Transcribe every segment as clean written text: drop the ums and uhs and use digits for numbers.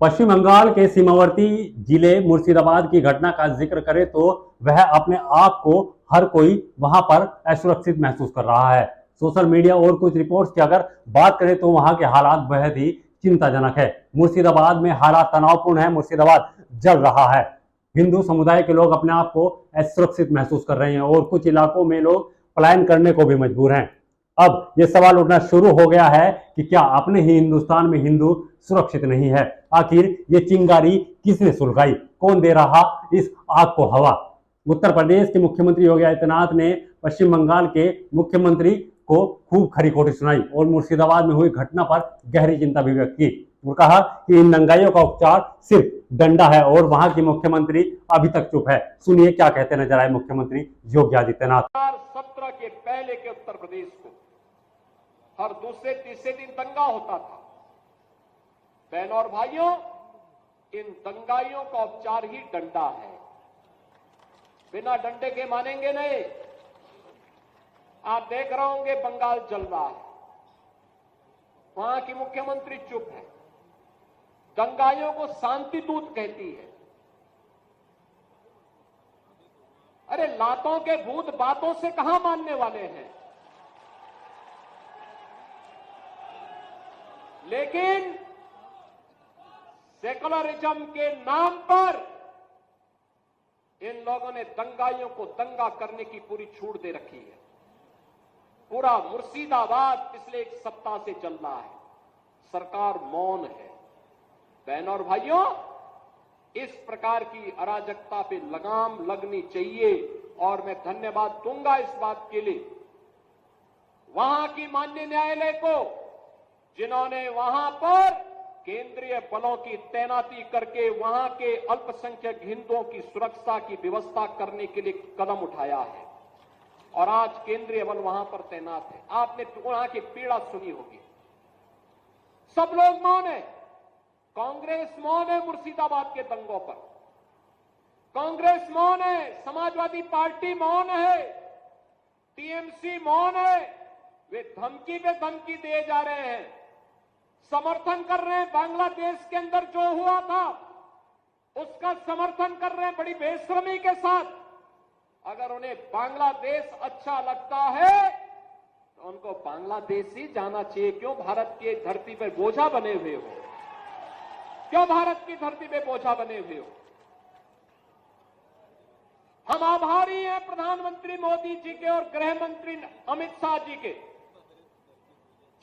पश्चिम बंगाल के सीमावर्ती जिले मुर्शिदाबाद की घटना का जिक्र करें तो वह अपने आप को हर कोई वहां पर असुरक्षित महसूस कर रहा है। सोशल मीडिया और कुछ रिपोर्ट्स की अगर बात करें तो वहां के हालात बेहद ही चिंताजनक है। मुर्शिदाबाद में हालात तनावपूर्ण है। मुर्शिदाबाद जल रहा है। हिंदू समुदाय के लोग अपने आप को असुरक्षित महसूस कर रहे हैं और कुछ इलाकों में लोग पलायन करने को भी मजबूर हैं। अब ये सवाल उठना शुरू हो गया है कि क्या अपने ही हिंदुस्तान में हिंदू सुरक्षित नहीं है? आखिर ये चिंगारी किसने सुलगाई? कौन दे रहा इस आग को हवा? उत्तर प्रदेश के मुख्यमंत्री योगी आदित्यनाथ ने पश्चिम बंगाल के मुख्यमंत्री को खूब खरी खोटी सुनाई और मुर्शिदाबाद में हुई घटना पर गहरी चिंता भी व्यक्त की। वो कहा कि इन दंगाइयों का उपचार सिर्फ डंडा है और वहां की मुख्यमंत्री अभी तक चुप है। सुनिए क्या कहते नजर आए मुख्यमंत्री योगी आदित्यनाथ। 2017 के पहले के उत्तर प्रदेश को हर दूसरे तीसरे दिन दंगा होता था। बहनों और भाइयों, इन दंगाइयों का उपचार ही डंडा है। बिना डंडे के मानेंगे नहीं। आप देख रहे होंगे बंगाल जल रहा है, वहां की मुख्यमंत्री चुप है। दंगाइयों को शांति दूत कहती है। अरे लातों के भूत बातों से कहां मानने वाले हैं? लेकिन सेकुलरिज्म के नाम पर इन लोगों ने दंगाइयों को दंगा करने की पूरी छूट दे रखी है। पूरा मुर्शिदाबाद पिछले एक सप्ताह से चल रहा है। सरकार मौन है। बहनों और भाइयों, इस प्रकार की अराजकता पे लगाम लगनी चाहिए और मैं धन्यवाद दूंगा इस बात के लिए वहां की माननीय न्यायालय को, जिन्होंने वहां पर केंद्रीय बलों की तैनाती करके वहां के अल्पसंख्यक हिंदुओं की सुरक्षा की व्यवस्था करने के लिए कदम उठाया है और आज केंद्रीय बल वहां पर तैनात है। आपने वहां की पीड़ा सुनी होगी। सब लोग मौन है। कांग्रेस मौन है मुर्शिदाबाद के दंगों पर। कांग्रेस मौन है, समाजवादी पार्टी मौन है, टीएमसी मौन है। वे धमकी पे धमकी दिए जा रहे हैं, समर्थन कर रहे हैं। बांग्लादेश के अंदर जो हुआ था उसका समर्थन कर रहे हैं बड़ी बेशर्मी के साथ। अगर उन्हें बांग्लादेश अच्छा लगता है तो उनको बांग्लादेश ही जाना चाहिए। क्यों भारत की धरती पर बोझा बने हुए हो? क्यों भारत की धरती पे बोझा बने हुए हो? हम आभारी हैं प्रधानमंत्री मोदी जी के और गृह मंत्री अमित शाह जी के,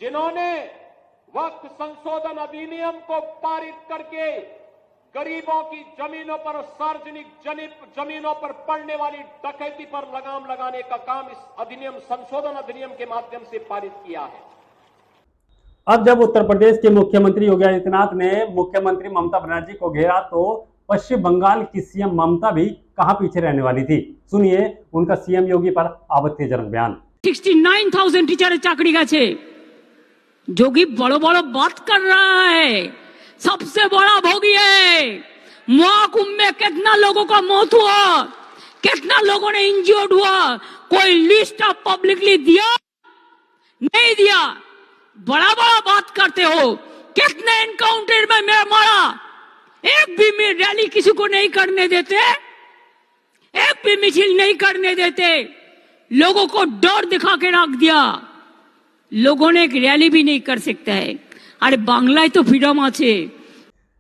जिन्होंने वक्फ संशोधन अधिनियम को पारित करके गरीबों की जमीनों पर और सार्वजनिक जमीनों पर पड़ने वाली डकैती पर लगाम लगाने का काम इस अधिनियम संशोधन अधिनियम के माध्यम से पारित किया है। अब जब उत्तर प्रदेश के मुख्यमंत्री योगी आदित्यनाथ ने मुख्यमंत्री ममता बनर्जी को घेरा तो पश्चिम बंगाल की सीएम ममता भी कहां पीछे रहने वाली थी। सुनिए उनका सीएम योगी पर आपत्तिजनक बयान। 69,000 टीचर चाकरी गए। जोगी बड़ो बड़ो बात कर रहा है, सबसे बड़ा भोगी है। महाकुंभ में कितना लोगों का मौत हुआ, कितना लोगों ने इंजर्ड हुआ, कोई लिस्ट ऑफ पब्लिकली दिया? नहीं दिया। बड़ा बड़ा बात करते हो। कितने एनकाउंटर में मैं मारा, एक भी में रैली किसी को नहीं करने देते, एक भी मिছিল नहीं करने देते, लोगों को डर दिखा के रख दिया। लोगों ने एक रैली भी नहीं कर सकता है। अरे बांग्लादेश तो फ्रीडम আছে।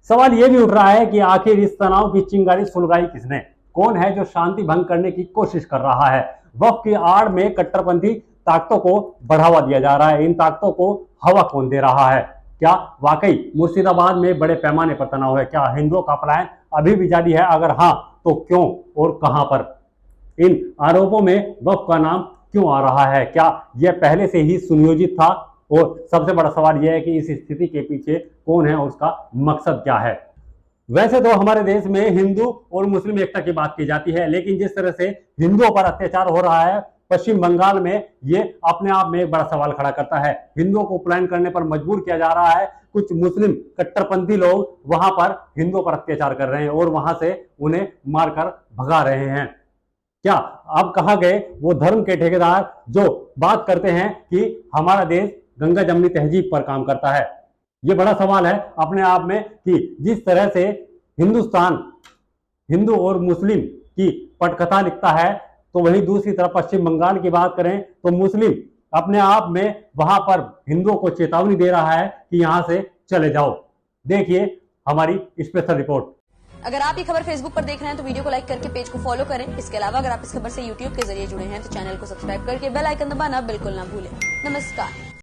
सवाल यह भी उठ रहा है कि आखिर इस तनाव की चिंगारी सुलगाई किसने? कौन है जो शांति भंग करने की कोशिश कर रहा है? वक्त की आड़ में कट्टरपंथी ताकतों को बढ़ावा दिया जा रहा है। इन ताकतों को हवा कौन दे रहा है? क्या वाकई मुर्शिदाबाद में बड़े पैमाने पर तनाव है? क्या हिंदुओं का पलायन अभी भी जारी है? अगर हाँ तो क्यों और कहां पर? इन आरोपों में वक्फ का नाम क्यों आ रहा है? क्या यह पहले से ही सुनियोजित था? और सबसे बड़ा सवाल यह है कि इस स्थिति के पीछे कौन है और उसका मकसद क्या है? वैसे तो हमारे देश में हिंदू और मुस्लिम एकता की बात की जाती है, लेकिन जिस तरह से हिंदुओं पर अत्याचार हो रहा है पश्चिम बंगाल में, ये अपने आप में एक बड़ा सवाल खड़ा करता है। हिंदुओं को पलायन करने पर मजबूर किया जा रहा है। कुछ मुस्लिम कट्टरपंथी लोग वहां पर हिंदुओं पर अत्याचार कर रहे हैं और वहां से उन्हें मारकर भगा रहे हैं। क्या अब कहा गए वो धर्म के ठेकेदार जो बात करते हैं कि हमारा देश गंगा जमनी तहजीब पर काम करता है? ये बड़ा सवाल है अपने आप में कि जिस तरह से हिंदुस्तान हिंदू और मुस्लिम की पटकथा लिखता है, तो वहीं दूसरी तरफ पश्चिम बंगाल की बात करें तो मुस्लिम अपने आप में वहां पर हिंदुओं को चेतावनी दे रहा है कि यहां से चले जाओ। देखिए हमारी स्पेशल रिपोर्ट। अगर आप ये खबर फेसबुक पर देख रहे हैं तो वीडियो को लाइक करके पेज को फॉलो करें। इसके अलावा अगर आप इस खबर से यूट्यूब के जरिए जुड़े हैं तो चैनल को सब्सक्राइब करके बेल आइकन दबाना बिल्कुल ना भूलें। नमस्कार।